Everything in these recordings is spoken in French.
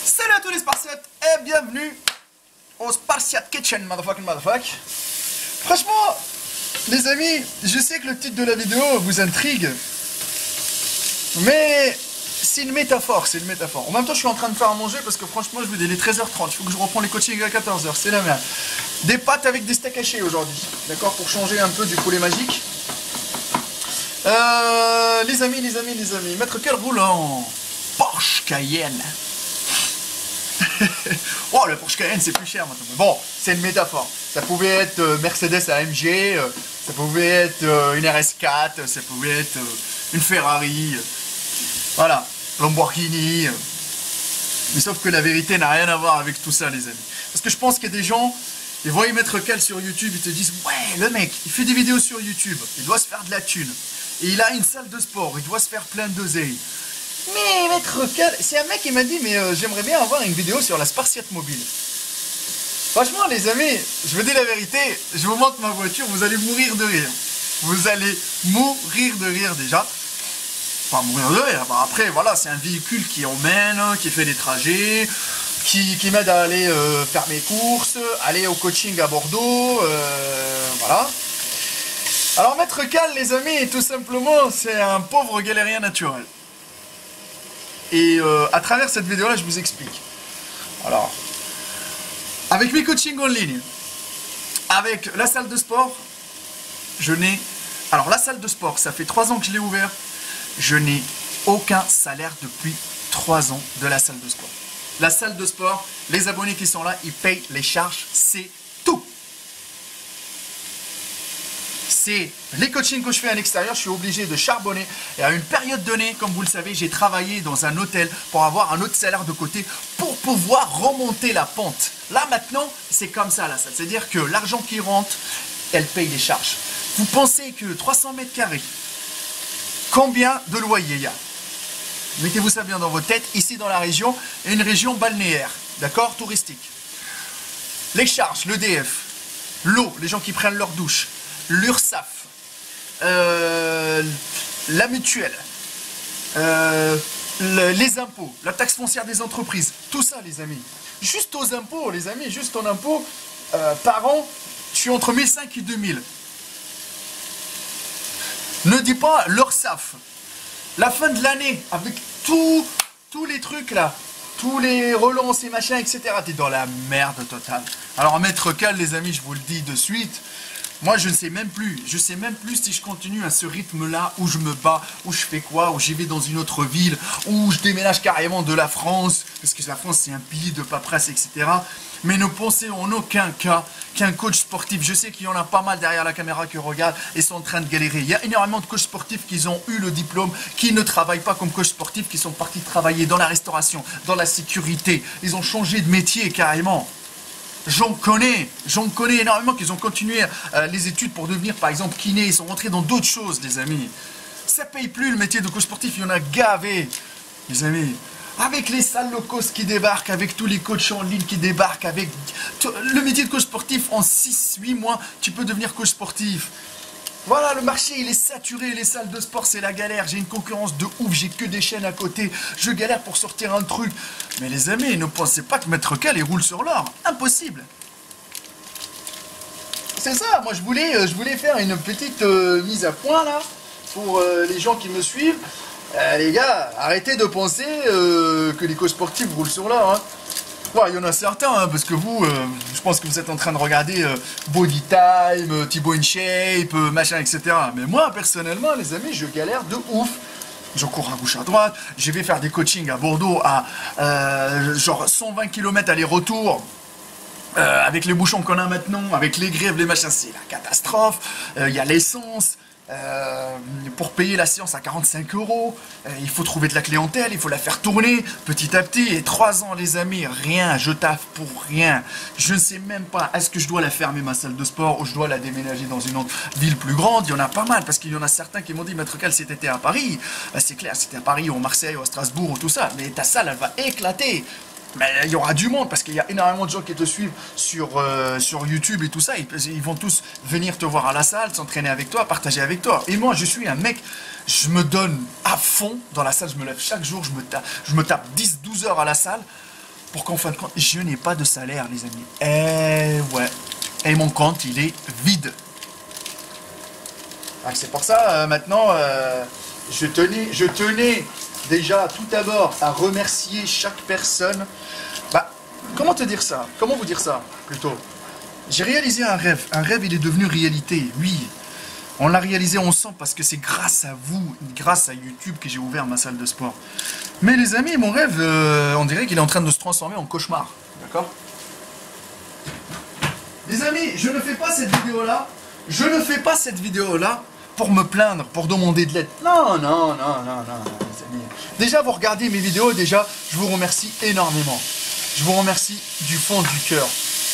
Salut à tous les Spartiates et bienvenue au Spartiate Kitchen, motherfuck. Franchement, les amis, je sais que le titre de la vidéo vous intrigue, mais c'est une métaphore, En même temps, je suis en train de faire à manger parce que franchement, je vous dis, il est 13h30, il faut que je reprends les coachings à 14h, c'est la merde. Des pâtes avec des steaks hachés aujourd'hui, d'accord, pour changer un peu du poulet magique. Les amis, Maître quel roule en Porsche Cayenne. Oh, le Porsche Cayenne, c'est plus cher maintenant. Bon, c'est une métaphore. Ça pouvait être Mercedes AMG, ça pouvait être une RS4, ça pouvait être une Ferrari, voilà, Lamborghini. Mais sauf que la vérité n'a rien à voir avec tout ça, les amis. Parce que je pense qu'il y a des gens, ils voient Maître Cal sur YouTube, ils te disent « Ouais, le mec, il fait des vidéos sur YouTube, il doit se faire de la thune. Et il a une salle de sport, il doit se faire plein d'oseille. » Mais Maître Cal, c'est un mec qui m'a dit « Mais j'aimerais bien avoir une vidéo sur la Spartiate mobile. » Franchement, les amis, je vous dis la vérité, je vous montre ma voiture, vous allez mourir de rire. Vous allez mourir de rire déjà. Enfin, mourir de rire. Bah, après, voilà, c'est un véhicule qui emmène, qui fait des trajets, qui m'aide à aller faire mes courses, aller au coaching à Bordeaux, voilà. Alors, Maître Cal, les amis, tout simplement, c'est un pauvre galérien naturel. Et à travers cette vidéo-là, je vous explique. Alors, avec mes coachings en ligne, avec la salle de sport, je n'ai... Alors, la salle de sport, ça fait 3 ans que je l'ai ouvert. Je n'ai aucun salaire depuis 3 ans de la salle de sport. La salle de sport, les abonnés qui sont là, ils payent les charges, c'est tout. C'est les coachings que je fais à l'extérieur, je suis obligé de charbonner. Et à une période donnée, comme vous le savez, j'ai travaillé dans un hôtel pour avoir un autre salaire de côté pour pouvoir remonter la pente. Là maintenant, c'est comme ça la salle. C'est-à-dire que l'argent qui rentre, elle paye les charges. Vous pensez que 300 mètres carrés, combien de loyers il y a? Mettez-vous ça bien dans votre tête. Ici dans la région, il y a une région balnéaire, d'accord, touristique. Les charges, l'EDF, l'eau, les gens qui prennent leur douche, l'URSSAF, la mutuelle, les impôts, la taxe foncière des entreprises, tout ça les amis. Juste aux impôts les amis, juste en impôts, par an, je suis entre 1500 et 2000. Ne dis pas l'URSSAF. La fin de l'année, avec tous les trucs là, tous les relances et machins, etc. T'es dans la merde totale. Alors Maître Cal, les amis, je vous le dis de suite. Moi, je ne sais même plus. Je sais même plus si je continue à ce rythme-là, où je me bats, où je fais quoi, où j'y vais dans une autre ville, où je déménage carrément de la France, parce que la France, c'est un pays de paperasse, etc. Mais ne pensez en aucun cas qu'un coach sportif, je sais qu'il y en a pas mal derrière la caméra qui regardent et sont en train de galérer. Il y a énormément de coachs sportifs qui ont eu le diplôme, qui ne travaillent pas comme coach sportif, qui sont partis travailler dans la restauration, dans la sécurité. Ils ont changé de métier carrément. J'en connais énormément qui ont continué les études pour devenir par exemple kiné, ils sont rentrés dans d'autres choses les amis. Ça paye plus le métier de coach sportif, il y en a gavé les amis. Avec les salles low cost qui débarquent, avec tous les coachs en ligne qui débarquent, avec le métier de coach sportif en 6-8 mois, tu peux devenir coach sportif. Voilà, le marché il est saturé, les salles de sport c'est la galère, j'ai une concurrence de ouf, j'ai que des chaînes à côté, je galère pour sortir un truc. Mais les amis, ne pensez pas que Maître Cal il roule sur l'or, impossible. C'est ça, moi je voulais faire une petite mise à point là, pour les gens qui me suivent. Les gars, arrêtez de penser que les coachs sportifs roulent sur l'or. Hein. Ouais, il y en a certains, hein, parce que vous, je pense que vous êtes en train de regarder Body Time, Thibaut InShape, machin, etc. Mais moi, personnellement, les amis, je galère de ouf. Je cours à gauche, à droite. Je vais faire des coachings à Bordeaux à genre 120 km aller-retour. Avec les bouchons qu'on a maintenant, avec les grèves, les machins, c'est la catastrophe. Il y a l'essence. Pour payer la séance à 45 €, il faut trouver de la clientèle, il faut la faire tourner petit à petit. Et 3 ans les amis, rien, je taffe pour rien. Je ne sais même pas, est-ce que je dois la fermer ma salle de sport ou je dois la déménager dans une autre ville plus grande. Il y en a pas mal, parce qu'il y en a certains qui m'ont dit, Maître Cal, c'était à Paris. C'est clair, c'était à Paris ou à Marseille ou à Strasbourg ou tout ça, mais ta salle elle va éclater. Mais il y aura du monde parce qu'il y a énormément de gens qui te suivent sur YouTube et tout ça. Ils vont tous venir te voir à la salle, s'entraîner avec toi, partager avec toi. Et moi, je suis un mec, je me donne à fond dans la salle. Je me lève chaque jour, je me tape 10-12 heures à la salle pour qu'en fin de compte, je n'ai pas de salaire, les amis. Eh ouais. Et mon compte, il est vide. Ah, c'est pour ça, maintenant, je tenais déjà tout d'abord à remercier chaque personne. Bah, comment te dire ça? Comment vous dire ça, plutôt? J'ai réalisé un rêve. Un rêve, il est devenu réalité, oui. On l'a réalisé ensemble parce que c'est grâce à vous, grâce à YouTube que j'ai ouvert ma salle de sport. Mais les amis, mon rêve, on dirait qu'il est en train de se transformer en cauchemar. D'accord? Les amis, je ne fais pas cette vidéo-là. Je ne fais pas cette vidéo-là pour me plaindre, pour demander de l'aide. Non, non, non, non, non, les amis. Déjà, vous regardez mes vidéos, déjà, je vous remercie énormément. Je vous remercie du fond du cœur.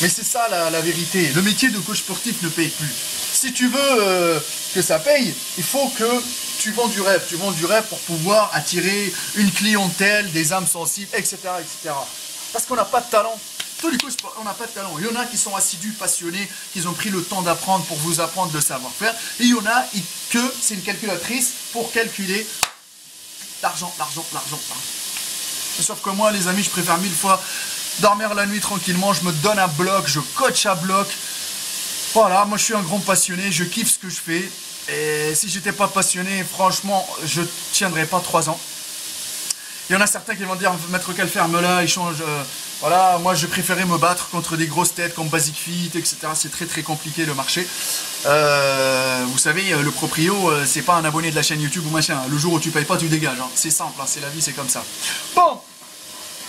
Mais c'est ça la vérité. Le métier de coach sportif ne paye plus. Si tu veux que ça paye, il faut que tu vends du rêve. Tu vends du rêve pour pouvoir attirer une clientèle, des âmes sensibles, etc. etc. Parce qu'on n'a pas de talent. Tous les coachs, on n'a pas de talent. Il y en a qui sont assidus, passionnés, qui ont pris le temps d'apprendre pour vous apprendre le savoir-faire. Et il y en a que c'est une calculatrice pour calculer l'argent, l'argent, l'argent, l'argent. Sauf que moi, les amis, je préfère 1000 fois dormir la nuit tranquillement. Je me donne un bloc, je coach à bloc. Voilà, moi je suis un grand passionné, je kiffe ce que je fais. Et si j'étais pas passionné, franchement, je tiendrais pas 3 ans. Il y en a certains qui vont dire, Maître Cal, ferme-la, il change. Voilà, moi je préférais me battre contre des grosses têtes comme Basic Fit, etc. C'est très très compliqué le marché. Vous savez, le proprio, c'est pas un abonné de la chaîne YouTube ou machin. Le jour où tu payes pas, tu dégages. Hein. C'est simple, hein, c'est la vie, c'est comme ça. Bon,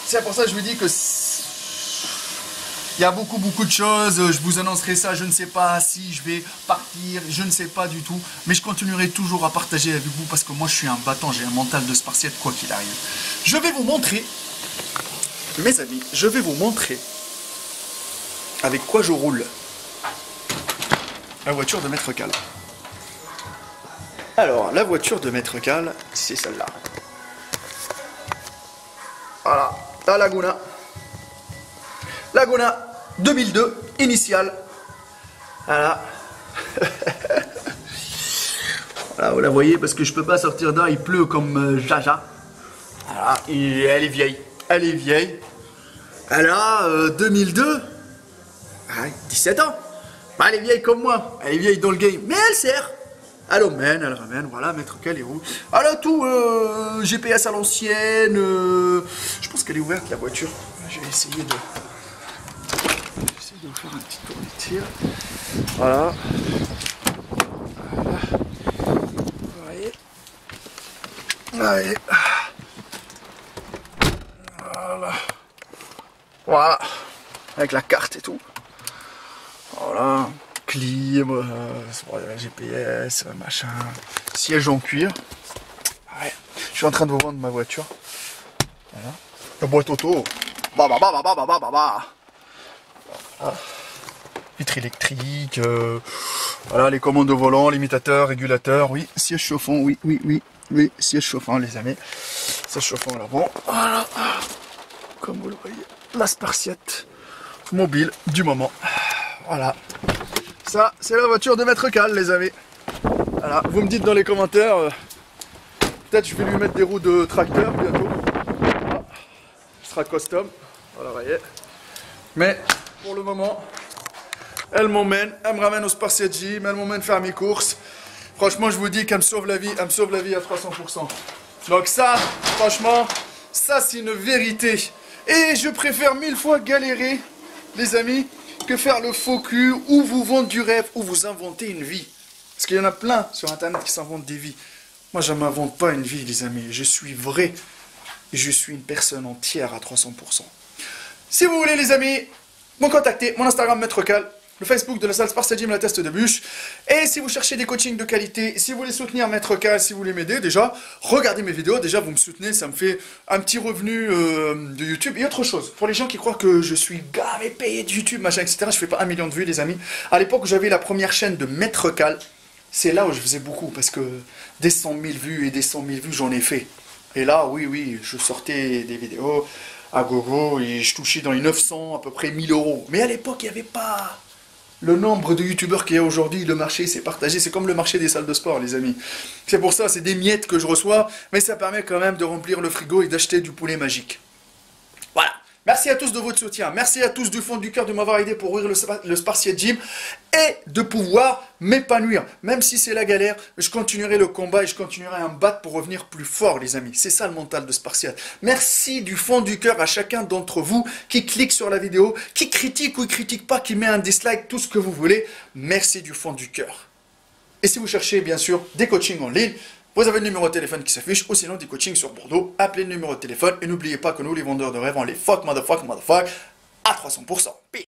c'est pour ça que je vous dis que il y a beaucoup de choses. Je vous annoncerai ça, je ne sais pas si je vais partir, je ne sais pas du tout. Mais je continuerai toujours à partager avec vous parce que moi je suis un battant, j'ai un mental de Spartiate quoi qu'il arrive. Je vais vous montrer, mes amis, je vais vous montrer avec quoi je roule. La voiture de Maître Cal. Alors, la voiture de Maître Cal, c'est celle-là. Voilà, la Laguna. Laguna 2002, initiale. Voilà. Voilà, vous la voyez parce que je peux pas sortir d'un, il pleut comme jaja. Voilà, et elle est vieille. Elle est vieille. Elle a 2002. Ah, 17 ans. Bah, elle est vieille comme moi. Elle est vieille dans le game. Mais elle sert. Elle emmène, elle ramène. Voilà, Maître Cal est où? Elle a tout. GPS à l'ancienne. Je pense qu'elle est ouverte la voiture. Je vais essayer de vous faire un petit tour de tir. Voilà. Voilà. Vous voyez. Allez. Voilà. Voilà. Avec la carte et tout. Voilà. Clim, GPS, machin. Siège en cuir. Ouais. Je suis en train de vous vendre ma voiture. Voilà. La boîte auto. Bah bah bah bah bah bah bah bah bah. Voilà. Vitre électrique. Voilà, les commandes de volant, limitateur, régulateur. Oui, siège chauffant. Oui, oui, oui. Oui, siège chauffant, les amis. Siège chauffant à l'avant. Voilà. Comme vous le voyez, la Spartiate mobile du moment. Voilà. Ça, c'est la voiture de Maître Cal, les amis. Voilà. Vous me dites dans les commentaires. Peut-être je vais lui mettre des roues de tracteur bientôt. Voilà. Ce sera custom. Voilà, vous voyez. Mais pour le moment, elle m'emmène. Elle me ramène au Spartiate Gym. Elle m'emmène faire mes courses. Franchement, je vous dis qu'elle me sauve la vie. Elle me sauve la vie à 300%. Donc ça, franchement, ça c'est une vérité. Et je préfère 1000 fois galérer, les amis, que faire le faux cul, ou vous vendre du rêve, ou vous inventer une vie. Parce qu'il y en a plein sur Internet qui s'inventent des vies. Moi, je ne m'invente pas une vie, les amis. Je suis vrai. Et je suis une personne entière à 300%. Si vous voulez, les amis, me contacter. Mon Instagram, Maître Cal. Le Facebook de la salle Spartiate Gym, la teste de bûche. Et si vous cherchez des coachings de qualité, si vous voulez soutenir Maître Cal, si vous voulez m'aider, déjà, regardez mes vidéos. Déjà, vous me soutenez, ça me fait un petit revenu de YouTube. Et autre chose, pour les gens qui croient que je suis gavé payé de YouTube, machin, etc., je fais pas 1 million de vues, les amis. À l'époque où j'avais la première chaîne de Maître Cal, c'est là où je faisais beaucoup, parce que des 100 000 vues et des 100 000 vues, j'en ai fait. Et là, oui, oui, je sortais des vidéos à gogo et je touchais dans les 900, à peu près 1000 euros. Mais à l'époque, il n'y avait pas le nombre de youtubeurs qu'il y a aujourd'hui. Le marché s'est partagé, c'est comme le marché des salles de sport, les amis. C'est pour ça, c'est des miettes que je reçois, mais ça permet quand même de remplir le frigo et d'acheter du poulet magique. Voilà, Merci à tous de votre soutien. Merci à tous du fond du cœur de m'avoir aidé pour ouvrir le Spartiate Gym et de pouvoir m'épanouir. Même si c'est la galère, je continuerai le combat et je continuerai à me battre pour revenir plus fort, les amis. C'est ça le mental de Spartiate. Merci du fond du cœur à chacun d'entre vous qui clique sur la vidéo, qui critique ou qui critique pas, qui met un dislike, tout ce que vous voulez. Merci du fond du cœur. Et si vous cherchez, bien sûr, des coachings en ligne, vous avez le numéro de téléphone qui s'affiche, ou sinon des coachings sur Bordeaux. Appelez le numéro de téléphone et n'oubliez pas que nous, les vendeurs de rêve, on les fuck, motherfuck, à 300%.